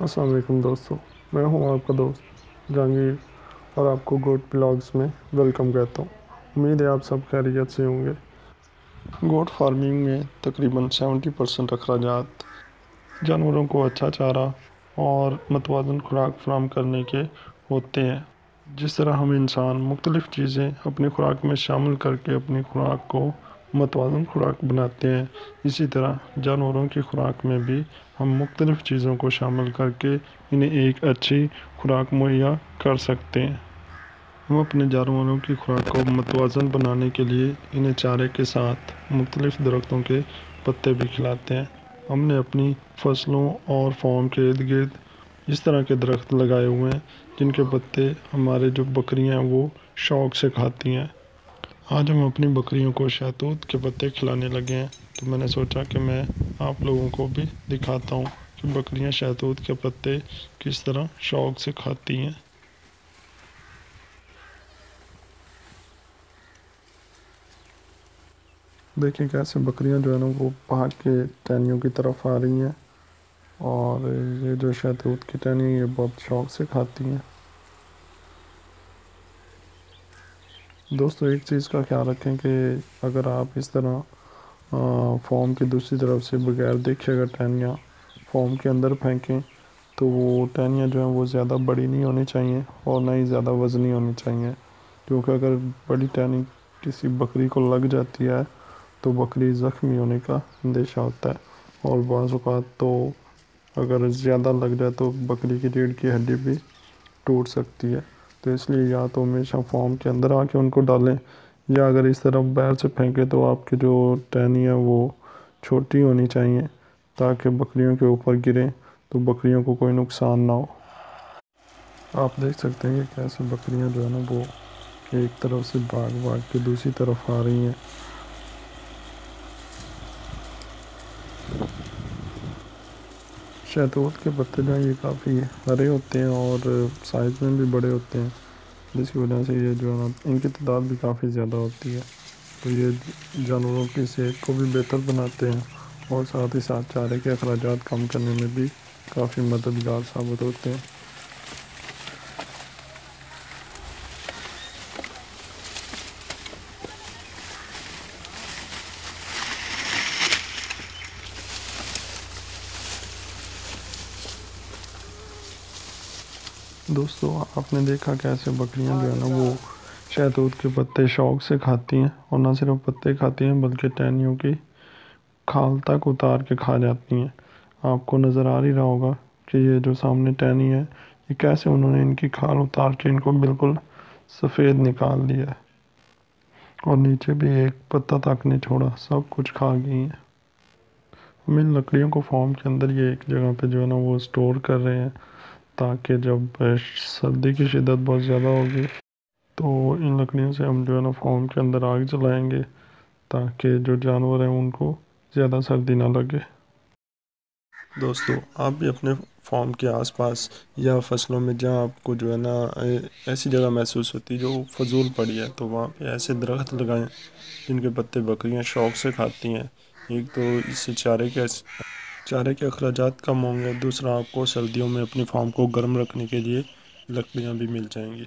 السلام علیکم دوستو، میں ہوں آپ کا دوست جہانگیر اور آپ کو گوٹ بلاگز میں ویلکم کہتا ہوں۔ امید ہے آپ سب خیریت سے ہوں گے۔ گوٹ فارمنگ میں تقریباً 70% اخراجات جانوروں کو اچھا چارہ اور متوازن خوراک فراہم کرنے کے ہوتے ہیں۔ جس طرح ہم انسان مختلف چیزیں اپنی خوراک میں شامل کر کے اپنی خوراک کو متوازن خوراک بناتے ہیں، اسی طرح جانوروں کی خوراک میں بھی ہم مختلف چیزوں کو شامل کر کے انہیں ایک اچھی خوراک مہیا کر سکتے ہیں۔ ہم اپنے جانوروں کی خوراک کو متوازن بنانے کے لیے انہیں چارے کے ساتھ مختلف درختوں کے پتے بھی کھلاتے ہیں۔ ہم نے اپنی فصلوں اور فارم کے ارد گرد اس طرح کے درخت لگائے ہوئے ہیں جن کے پتے ہمارے جو بکریاں ہیں وہ شوق سے کھاتی ہیں۔ آج ہم اپنی بکریوں کو شہتوت کے پتے کھلانے لگے ہیں، تو میں نے سوچا کہ میں آپ لوگوں کو بھی دکھاتا ہوں کہ بکریاں شہتوت کے پتے کس طرح شوق سے کھاتی ہیں۔ دیکھیں کیسے بکریاں جو ہے نا وہ پہاڑ کے ٹہنیوں کی طرف آ رہی ہیں، اور یہ جو شہتوت کی ٹہنی یہ بہت شوق سے کھاتی ہیں۔ دوستو ایک چیز کا خیال رکھیں کہ اگر آپ اس طرح فارم کی دوسری طرف سے بغیر دیکھے اگر ٹہنیاں فارم کے اندر پھینکیں تو وہ ٹہنیاں جو ہیں وہ زیادہ بڑی نہیں ہونی چاہیے اور نہ ہی زیادہ وزنی ہونی چاہیے، کیونکہ اگر بڑی ٹہنی کسی بکری کو لگ جاتی ہے تو بکری زخمی ہونے کا اندیشہ ہوتا ہے، اور بعض اوقات تو اگر زیادہ لگ جائے تو بکری کی ریڑھ کی ہڈی بھی ٹوٹ سکتی ہے۔ تو اس لیے یا تو ہمیشہ فارم کے اندر آ کے ان کو ڈالیں، یا اگر اس طرف باہر سے پھینکیں تو آپ کی جو ٹہنی ہے وہ چھوٹی ہونی چاہیے تاکہ بکریوں کے اوپر گریں تو بکریوں کو کوئی نقصان نہ ہو۔ آپ دیکھ سکتے ہیں کہ کیسے بکریاں جو ہے نا وہ ایک طرف سے بھاگ کے دوسری طرف آ رہی ہیں۔ شہتوت کے پتے جو ہیں یہ کافی ہرے ہوتے ہیں اور سائز میں بھی بڑے ہوتے ہیں، جس کی وجہ سے یہ جو ہے نا ان کی تعداد بھی کافی زیادہ ہوتی ہے، تو یہ جانوروں کی صحت کو بھی بہتر بناتے ہیں اور ساتھ ہی ساتھ چارے کے اخراجات کم کرنے میں بھی کافی مددگار ثابت ہوتے ہیں۔ دوستو آپ نے دیکھا کیسے بکریاں جو ہے نا وہ شہتوت کے پتے شوق سے کھاتی ہیں، اور نہ صرف پتے کھاتی ہیں بلکہ ٹہنیوں کی کھال تک اتار کے کھا جاتی ہیں۔ آپ کو نظر آ رہا ہوگا کہ یہ جو سامنے ٹہنی ہے یہ کیسے انہوں نے ان کی کھال اتار کے ان کو بالکل سفید نکال دیا ہے، اور نیچے بھی ایک پتا تک نہیں چھوڑا، سب کچھ کھا گئی ہیں۔ ہم ان لکڑیوں کو فارم کے اندر یہ ایک جگہ پہ جو ہے نا وہ سٹور کر رہے ہیں تاکہ جب سردی کی شدت بہت زیادہ ہوگی تو ان لکڑیوں سے ہم جو ہے نا فارم کے اندر آگ جلائیں گے تاکہ جو جانور ہیں ان کو زیادہ سردی نہ لگے۔ دوستو آپ بھی اپنے فارم کے آس پاس یا فصلوں میں جہاں آپ کو جو ہے نا ایسی جگہ محسوس ہوتی ہے جو فضول پڑی ہے تو وہاں پہ ایسے درخت لگائیں جن کے پتے بکریاں شوق سے کھاتی ہیں۔ ایک تو اس سے چارے کے اخراجات کم ہوں گے، دوسرا آپ کو سردیوں میں اپنی فارم کو گرم رکھنے کے لیے لکڑیاں بھی مل جائیں گی۔